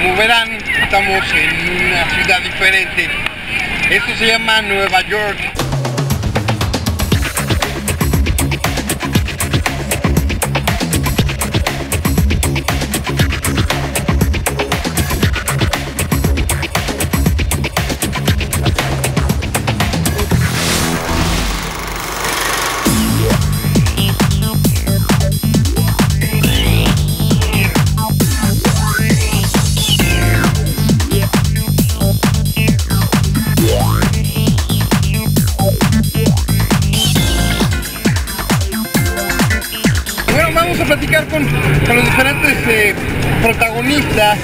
Como verán, estamos en una ciudad diferente. Esto se llama Nueva York. Vamos a platicar con los diferentes protagonistas,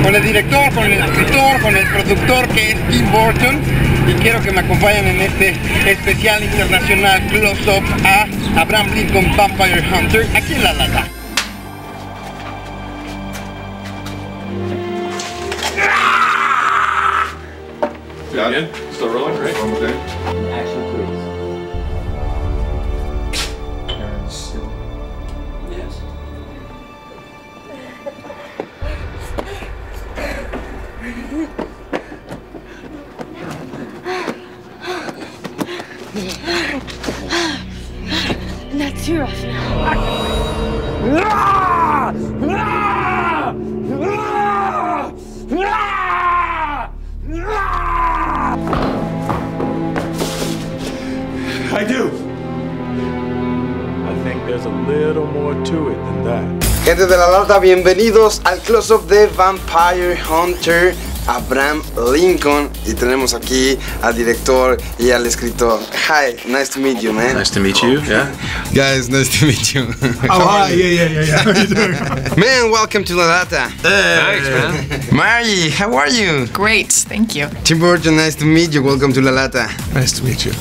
con el director, con el escritor, con el productor, que es Tim Burton, y quiero que me acompañen en este especial internacional close-up a Abraham Lincoln Vampire Hunter aquí en la LATA. Again? Still rolling, right? Okay. Action, please. Yes. Not too rough now. I do. I think there's a little more to it than that. Gente de la LATA, bienvenidos al close-up de Vampire Hunter, Abraham Lincoln, y tenemos aquí al director y al escritor. Hi, nice to meet you, man. Nice to meet you, yeah. Guys, nice to meet you. Oh, hi, yeah. How are you doing? Man, welcome to La LATA. Thanks, man. Mary, how are you? Great, thank you. Tim Burton, nice to meet you. Welcome to La LATA. Nice to meet you.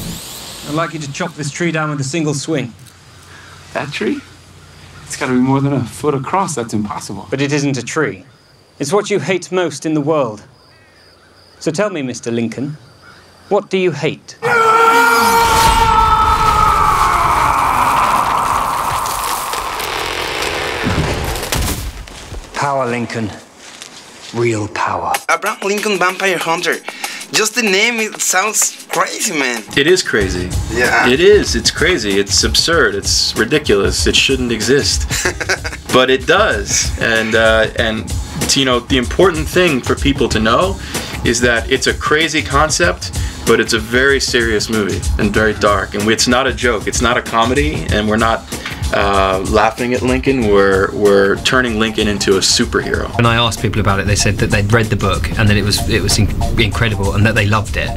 I'd like you to chop this tree down with a single swing. That tree? It's got to be more than a foot across. That's impossible. But it isn't a tree. It's what you hate most in the world. So tell me, Mr. Lincoln, what do you hate? Power, Lincoln. Real power. Abraham Lincoln Vampire Hunter. Just the name, it sounds crazy, man. It is crazy. Yeah. It is. It's crazy. It's absurd. It's ridiculous. It shouldn't exist. But it does. And you know, the important thing for people to know is that it's a crazy concept, but it's a very serious movie and very dark. And it's not a joke. It's not a comedy, and we're not laughing at Lincoln. We're turning Lincoln into a superhero. When I asked people about it, they said that they'd read the book and that it was incredible and that they loved it.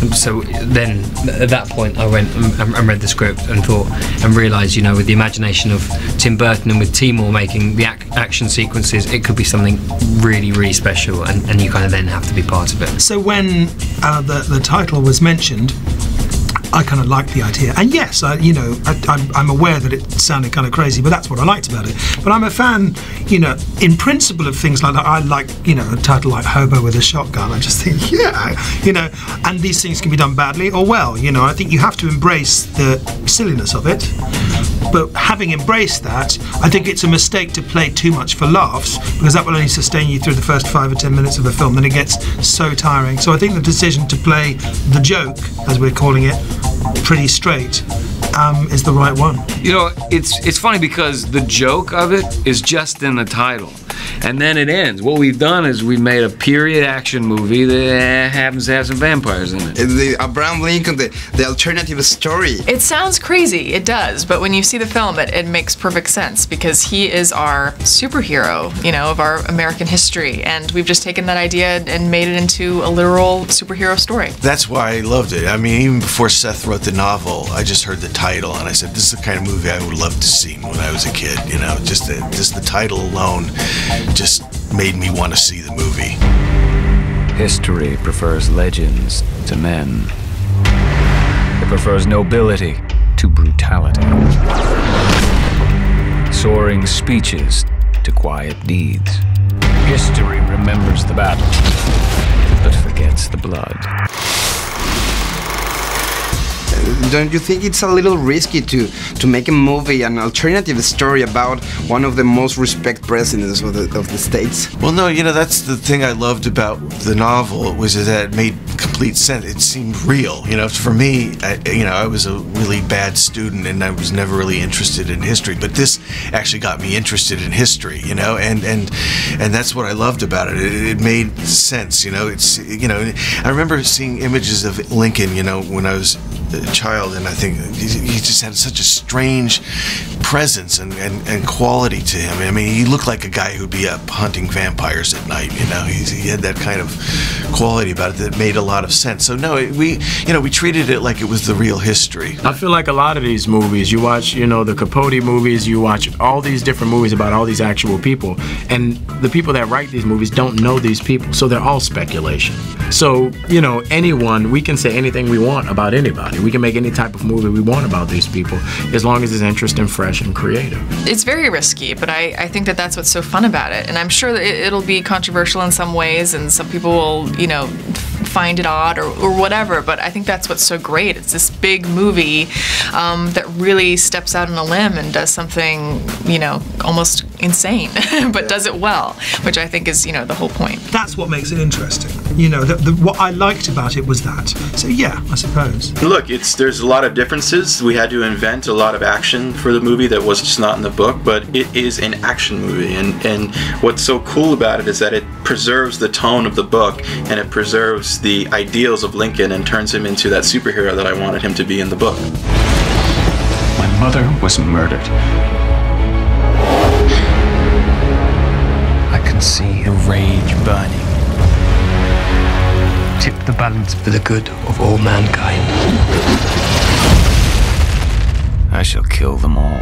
And so then at that point I went and read the script and thought and realised, you know, with the imagination of Tim Burton and with Timur making the action sequences, it could be something really, really special, and you kind of then have to be part of it. So when the title was mentioned, I kind of liked the idea, and yes, I'm aware that it sounded kind of crazy, but that's what I liked about it. But I'm a fan, you know, in principle of things like that. I like, you know, a title like Hobo with a Shotgun. I just think, yeah, you know, and these things can be done badly or well. You know, I think you have to embrace the silliness of it. But having embraced that, I think it's a mistake to play too much for laughs, because that will only sustain you through the first 5 or 10 minutes of a film. Then it gets so tiring. So I think the decision to play the joke, as we're calling it, pretty straight, is the right one. You know, it's funny because the joke of it is just in the title. And then it ends. What we've done is we've made a period action movie that happens to have some vampires in it. The Abraham Lincoln, the alternative story. It sounds crazy, it does, but when you see the film, it makes perfect sense, because he is our superhero, you know, of our American history, and we've just taken that idea and made it into a literal superhero story. That's why I loved it. I mean, even before Seth wrote the novel, I just heard the title and I said, this is the kind of movie I would love to see when I was a kid. You know, just the title alone just made me want to see the movie. History prefers legends to men. It prefers nobility to brutality. Soaring speeches to quiet deeds. History remembers the battle, but forgets the blood. Don't you think it's a little risky to make a movie, an alternative story about one of the most respected presidents of the States? Well, no, that's the thing I loved about the novel, was that it made complete sense. It seemed real. For me, I was a really bad student and I was never really interested in history, but this actually got me interested in history, and that's what I loved about it. It made sense, I remember seeing images of Lincoln, when I was a child, and I think he just had such a strange presence and quality to him. I mean, he looked like a guy who'd be up hunting vampires at night, he had that kind of quality about it that made a lot of sense. So no, we treated it like it was the real history. I feel like a lot of these movies, you watch, the Capote movies, you watch all these different movies about all these actual people, and the people that write these movies don't know these people, so they're all speculation. So, anyone, we can say anything we want about anybody. We can make any type of movie we want about these people, as long as it's interesting, fresh, and creative. It's very risky, but I think that that's what's so fun about it. And I'm sure that it'll be controversial in some ways, and some people will, find it odd or whatever, but I think that's what's so great. It's this big movie that really steps out on a limb and does something, almost insane, but does it well, which I think is, the whole point. That's what makes it interesting. What I liked about it was that. So yeah, I suppose. Look, there's a lot of differences. We had to invent a lot of action for the movie that was just not in the book, but it is an action movie, and what's so cool about it is that it preserves the tone of the book, and it preserves the ideals of Lincoln and turns him into that superhero that I wanted him to be in the book. My mother was murdered. I can see the rage burning. Tip the balance for the good of all mankind. I shall kill them all.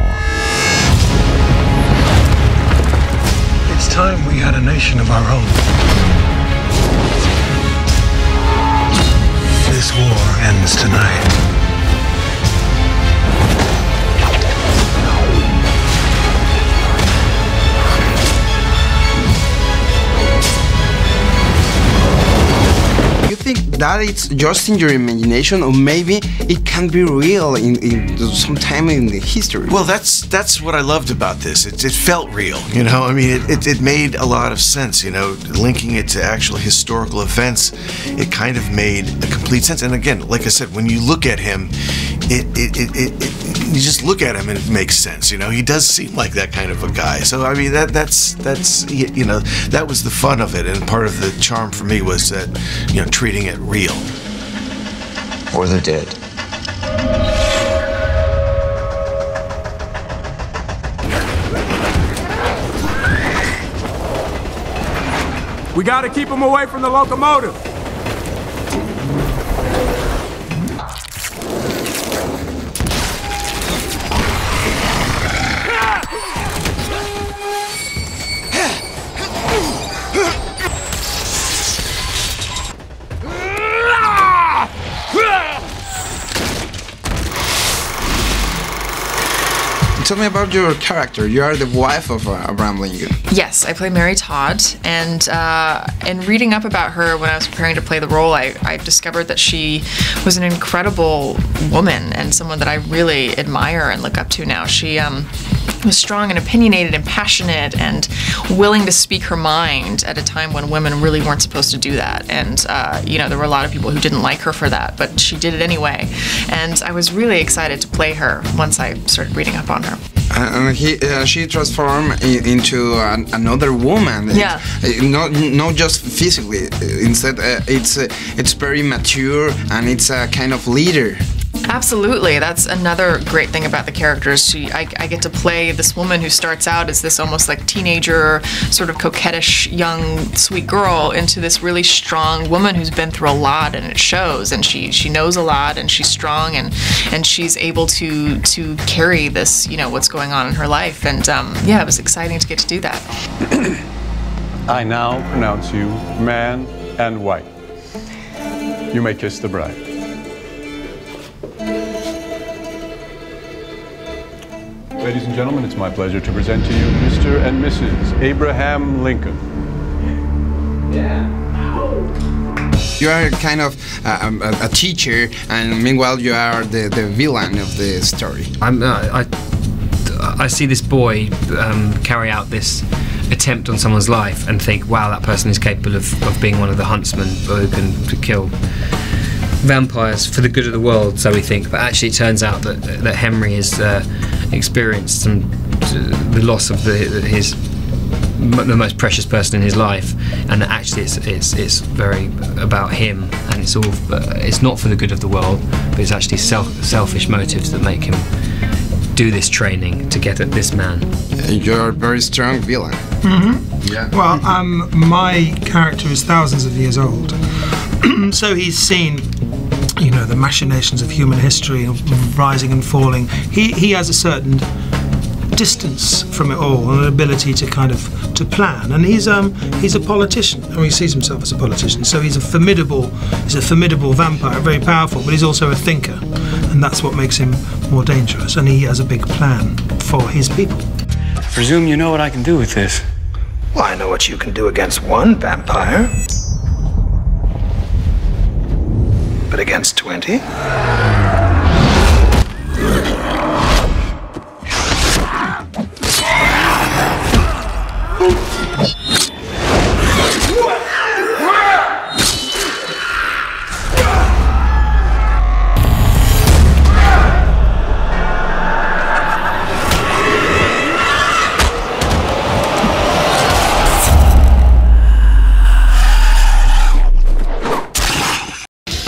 It's time we had a nation of our own. This war ends tonight. You think that it's just in your imagination, or maybe it can be real in some time in the history? Well, that's what I loved about this. It felt real, I mean, it made a lot of sense, linking it to actual historical events. It kind of made a complete sense. And again, like I said, when you look at him, you just look at him and it makes sense. He does seem like that kind of a guy. So I mean, that's that was the fun of it, and part of the charm for me was that treating it real. Or they're dead. We gotta keep him away from the locomotive. Tell me about your character. You are the wife of Abraham Lincoln. Yes, I play Mary Todd, and reading up about her when I was preparing to play the role, I discovered that she was an incredible woman and someone that I really admire and look up to now. She was strong and opinionated and passionate and willing to speak her mind at a time when women really weren't supposed to do that. And, there were a lot of people who didn't like her for that, but she did it anyway. And I was really excited to play her once I started reading up on her. And she transformed into another woman. Yeah. Not just physically. Instead, it's very mature and it's a kind of leader. Absolutely. That's another great thing about the characters. I get to play this woman who starts out as this almost like teenager, sort of coquettish, young, sweet girl into this really strong woman who's been through a lot, and it shows. And she knows a lot, and she's strong, and she's able to carry this, what's going on in her life. And it was exciting to get to do that. I now pronounce you man and wife. You may kiss the bride. Ladies and gentlemen, it's my pleasure to present to you Mr. and Mrs. Abraham Lincoln. You are kind of a teacher, and meanwhile you are the villain of the story. I see this boy carry out this attempt on someone's life and think, wow, that person is capable of being one of the huntsmen who can kill vampires for the good of the world, so we think. But actually it turns out that Henry has experienced the loss of the most precious person in his life, and that actually it's very about him, and it's not for the good of the world, but it's actually selfish motives that make him do this training to get at this man. You're a very strong villain. Mm-hmm. Yeah. Well, my character is thousands of years old, so he's seen, you know, the machinations of human history, of rising and falling. He has a certain distance from it all, and an ability to kind of plan. And he's a politician, or he sees himself as a politician. So he's a formidable vampire, very powerful, but he's also a thinker, and that's what makes him more dangerous. And he has a big plan for his people. I presume you know what I can do with this. Well, I know what you can do against one vampire, but against 20?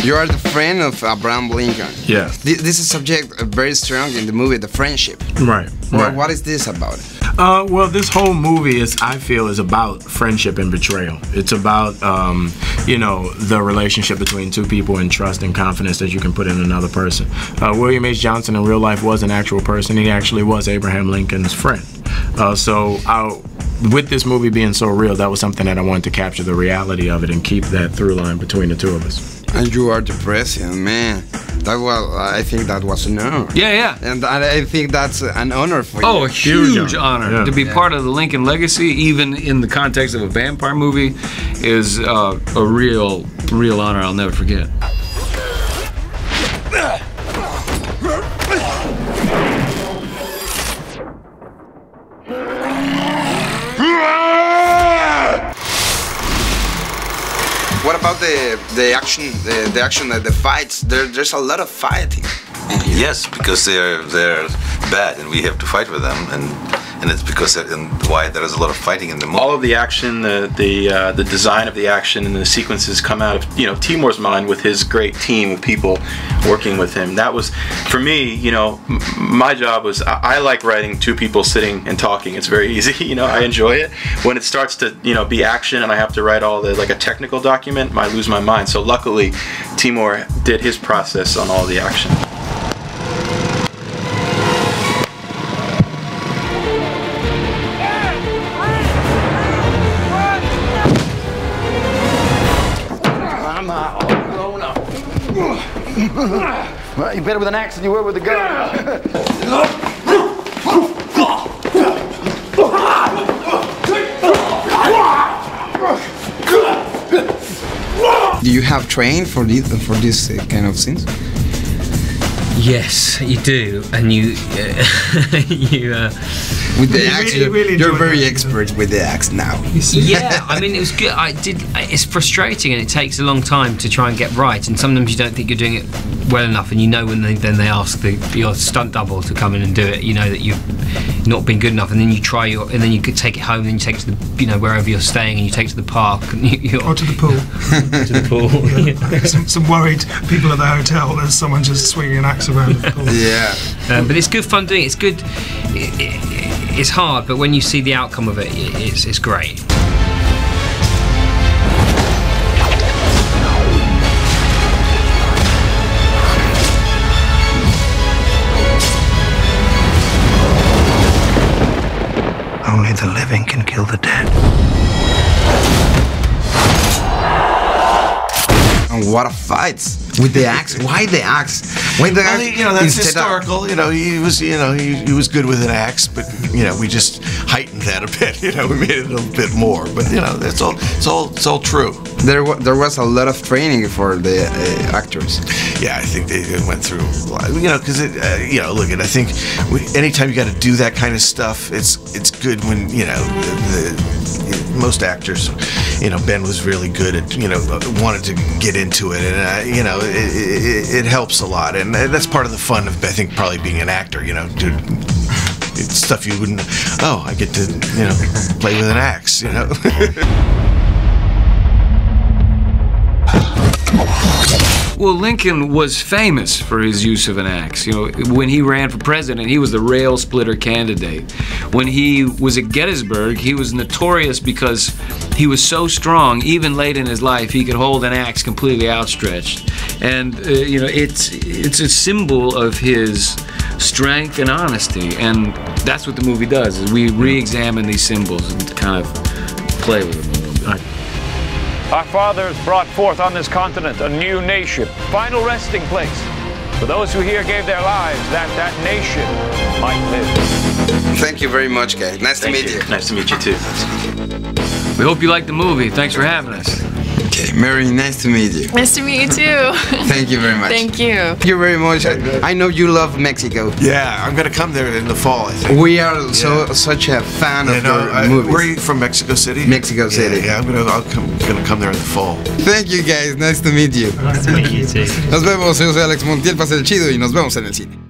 You are the friend of Abraham Lincoln. Yeah. This is a subject very strong in the movie, the friendship. Right. Right. What is this about? Well, this whole movie I feel is about friendship and betrayal. It's about, you know, the relationship between two people and trust and confidence that you can put in another person. William H. Johnson in real life was an actual person. He actually was Abraham Lincoln's friend. With this movie being so real, that was something that I wanted to capture the reality of it and keep that through line between the two of us. And you are the president, man. I think that was an honor. Yeah, yeah. And I think that's an honor for you. Oh, a huge honor. To be part of the Lincoln legacy, even in the context of a vampire movie, is a real honor I'll never forget. What about the action, the fights? There's a lot of fighting. Yes, because they're bad, and we have to fight with them, and it's because why there is a lot of fighting in the movie. All of the action, the design of the action and the sequences come out of, you know, Timur's mind with his great team of people working with him. That was, for me, you know, my job was, I like writing two people sitting and talking. It's very easy, you know, I enjoy it. When it starts to, you know, be action and I have to write all like a technical document, I lose my mind. So luckily, Timur did his process on all the action. Well, you're better with an axe than you were with a gun. Do you have trained for this kind of scenes? Yes, you do, and with the axe, you're very expert with the axe now. Yeah, I mean, it was good. It's frustrating, and it takes a long time to try and get right. And sometimes you don't think you're doing it well enough, and you know when then they ask your stunt double to come in and do it. You know that you've not been good enough, and then you try and then you could take it home, and then you take it to the, you know, wherever you're staying, and you take it to the park, and or to the pool. To the pool. Yeah. Some worried people at the hotel. There's someone just swinging an axe around the pool. Yeah. But it's good fun doing it. It's good. It's hard, but when you see the outcome of it, it's great. Only the living can kill the dead. And what a fights! With the axe? Why the axe? Why the axe? Well, that's historical. He was good with an axe, but we just heightened that a bit. We made it a little bit more. But it's all true. There was a lot of training for the actors. Yeah, I think they went through a lot. Because look, I think anytime you got to do that kind of stuff, it's good when most actors. Ben was really good at wanted to get into it, and it helps a lot, and that's part of the fun of I think probably being an actor. It's stuff you wouldn't. Oh, I get to play with an axe. Well, Lincoln was famous for his use of an axe. When he ran for president, he was the rail splitter candidate. When he was at Gettysburg, he was notorious because he was so strong, even late in his life, he could hold an axe completely outstretched. And, it's a symbol of his strength and honesty. And that's what the movie does, is we re-examine these symbols and kind of play with them a little bit. Our fathers brought forth on this continent a new nation, final resting place for those who here gave their lives that that nation might live. Thank you very much, guys. Nice to meet you. Nice to meet you too. We hope you liked the movie. Thanks for having us. Okay, Mary, nice to meet you. Nice to meet you too. Thank you very much. Thank you. Thank you very much. I know you love Mexico. Yeah, I'm gonna come there in the fall, I think. We are such a fan of your movies. Where are you from? Mexico City? Mexico City. Yeah, I'm gonna come there in the fall. Thank you guys, nice to meet you. Nice to meet you too. Nos vemos, yo soy Alex Montiel, pase el chido y nos vemos en el cine.